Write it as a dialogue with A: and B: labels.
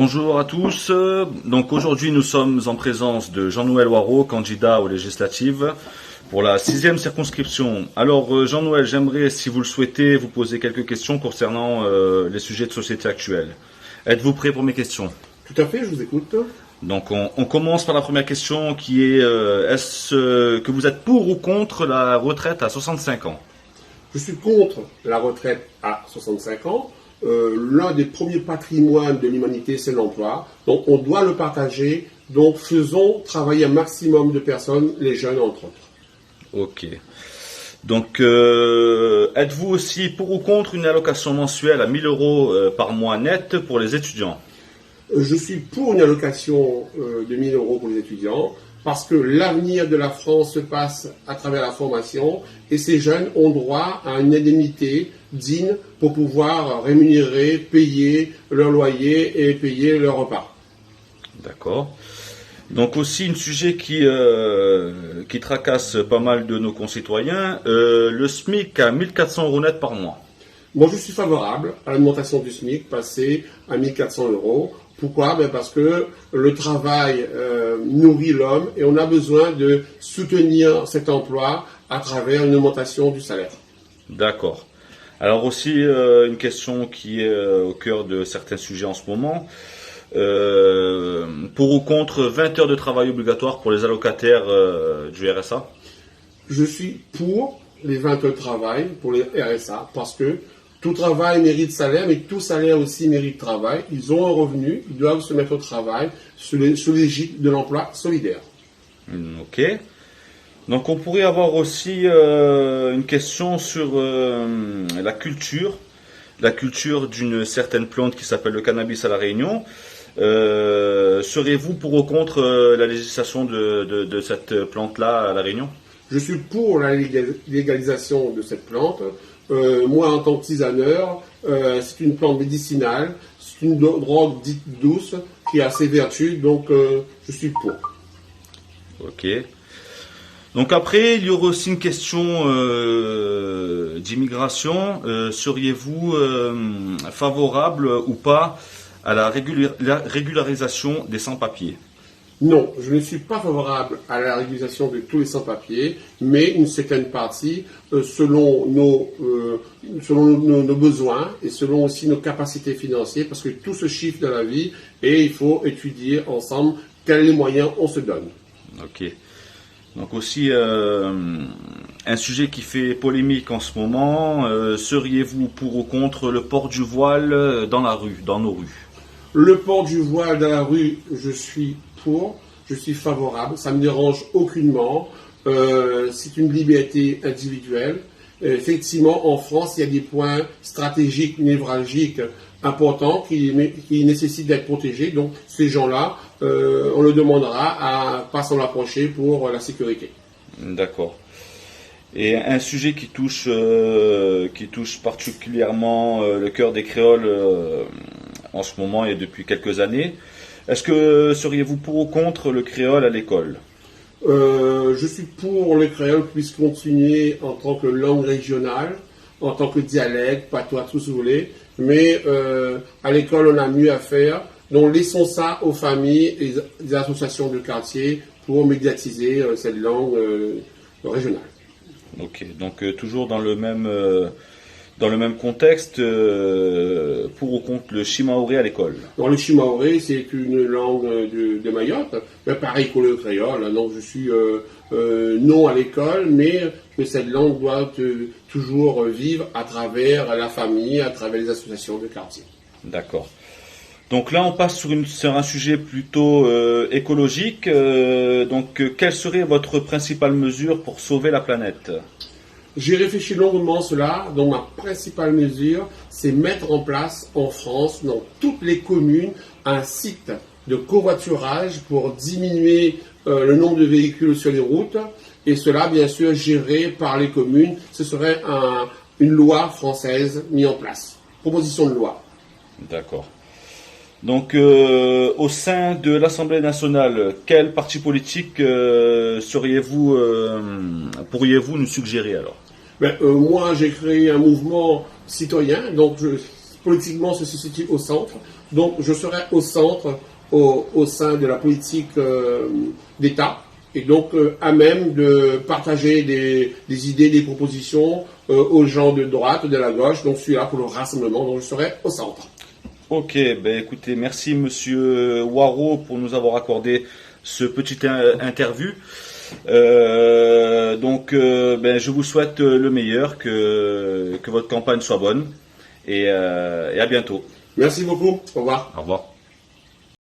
A: Bonjour à tous. Donc aujourd'hui nous sommes en présence de Jean-Noël Waro, candidat aux législatives pour la 6e circonscription. Alors Jean-Noël, j'aimerais, si vous le souhaitez, vous poser quelques questions concernant les sujets de société actuels. Êtes-vous prêt pour mes questions?
B: Tout à fait, je vous écoute.
A: Donc on commence par la première question qui est est-ce que vous êtes pour ou contre la retraite à 65 ans?
B: Je suis contre la retraite à 65 ans. L'un des premiers patrimoines de l'humanité, c'est l'emploi. Donc on doit le partager. Donc faisons travailler un maximum de personnes, les jeunes entre autres.
A: Ok. Donc êtes-vous aussi pour ou contre une allocation mensuelle à 1 000 euros par mois net pour les étudiants?
B: Je suis pour une allocation de 1 000 euros pour les étudiants parce que l'avenir de la France se passe à travers la formation et ces jeunes ont droit à une indemnité digne pour pouvoir rémunérer, payer leur loyer et payer leur repas.
A: D'accord. Donc aussi un sujet qui tracasse pas mal de nos concitoyens, le SMIC à 1 400 euros net par mois.
B: Moi, je suis favorable à l'augmentation du SMIC, passer à 1 400 euros. Pourquoi? Parce que le travail nourrit l'homme et on a besoin de soutenir cet emploi à travers une augmentation du salaire.
A: D'accord. Alors aussi une question qui est au cœur de certains sujets en ce moment. Pour ou contre 20 heures de travail obligatoire pour les allocataires du RSA?
B: Je suis pour les 20 heures de travail pour les RSA parce que tout travail mérite salaire, mais tout salaire aussi mérite travail. Ils ont un revenu, ils doivent se mettre au travail sous l'égide de l'emploi solidaire.
A: Ok. Donc on pourrait avoir aussi une question sur la culture d'une certaine plante qui s'appelle le cannabis à La Réunion. Serez-vous pour ou contre la législation de cette plante-là à La Réunion?
B: Je suis pour la légalisation de cette plante. Moi, en tant que tisaneur, c'est une plante médicinale, c'est une drogue dite douce qui a ses vertus, donc je suis pour.
A: Ok. Donc après, il y aura aussi une question d'immigration. Seriez-vous favorable ou pas à la régularisation des sans-papiers?
B: Non, je ne suis pas favorable à la régularisation de tous les sans-papiers, mais une certaine partie, selon nos besoins et selon aussi nos capacités financières, parce que tout se chiffre dans la vie et il faut étudier ensemble quels moyens on se donne.
A: Ok. Donc aussi un sujet qui fait polémique en ce moment, seriez-vous pour ou contre le port du voile dans nos rues?
B: Le port du voile dans la rue, je suis pour, je suis favorable, ça ne me dérange aucunement. C'est une liberté individuelle. Effectivement, en France, il y a des points stratégiques, névralgiques, importants qui nécessitent d'être protégés. Donc, ces gens-là, on le demandera à pas s'en approcher pour la sécurité.
A: D'accord. Et un sujet qui touche particulièrement le cœur des créoles en ce moment et depuis quelques années. Est-ce que seriez-vous pour ou contre le créole à l'école?
B: Je suis pour le créole puisse continuer en tant que langue régionale, en tant que dialecte, patois, tout ce que vous voulez. Mais à l'école, on a mieux à faire. Donc laissons ça aux familles et des associations de quartier pour médiatiser cette langue régionale.
A: Ok, donc toujours dans le même contexte, pour ou contre le shimaoré à l'école?
B: Dans le shimaoré, c'est une langue de Mayotte, mais pareil que le créole. Donc je suis non à l'école, mais que cette langue doit toujours vivre à travers la famille, à travers les associations de quartier.
A: D'accord. Donc là, on passe sur un sujet plutôt écologique. Donc, quelle serait votre principale mesure pour sauver la planète?
B: J'ai réfléchi longuement à cela, donc ma principale mesure, c'est mettre en place en France, dans toutes les communes, un site de covoiturage pour diminuer le nombre de véhicules sur les routes, et cela, bien sûr, géré par les communes. Ce serait une loi française mise en place, proposition de loi.
A: D'accord. Donc, au sein de l'Assemblée nationale, quel parti politique pourriez-vous nous suggérer alors?
B: Moi, j'ai créé un mouvement citoyen, donc politiquement se situe au centre. Donc je serai au centre au sein de la politique d'État et donc à même de partager des idées, des propositions aux gens de droite, de la gauche. Donc je suis là pour le rassemblement, donc je serai au centre.
A: Ok, ben écoutez, merci Monsieur Waro pour nous avoir accordé ce petit interview. Ben je vous souhaite le meilleur, que votre campagne soit bonne et à bientôt.
B: Merci beaucoup. Au revoir.
A: Au revoir.